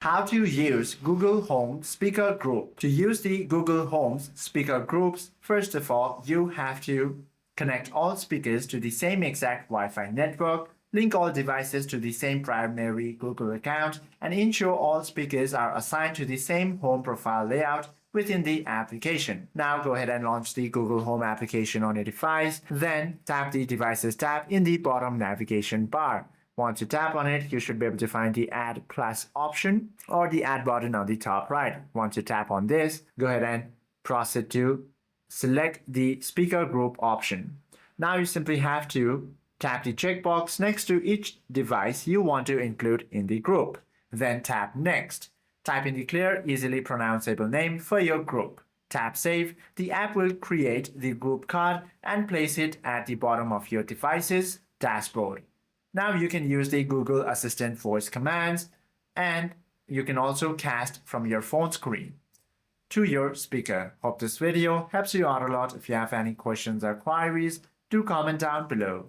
How to use Google Home Speaker Group. To use the Google Home Speaker Groups, first of all, you have to connect all speakers to the same exact Wi-Fi network, link all devices to the same primary Google account, and ensure all speakers are assigned to the same home profile layout within the application. Now go ahead and launch the Google Home application on your device, then tap the Devices tab in the bottom navigation bar. Once you tap on it, you should be able to find the Add Plus option or the Add button on the top right. Once you tap on this, go ahead and proceed to select the speaker group option. Now you simply have to tap the checkbox next to each device you want to include in the group. Then tap Next. Type in the clear, easily pronounceable name for your group. Tap Save. The app will create the group card and place it at the bottom of your device's dashboard. Now you can use the Google Assistant voice commands, and you can also cast from your phone screen to your speaker. Hope this video helps you out a lot. If you have any questions or queries, do comment down below.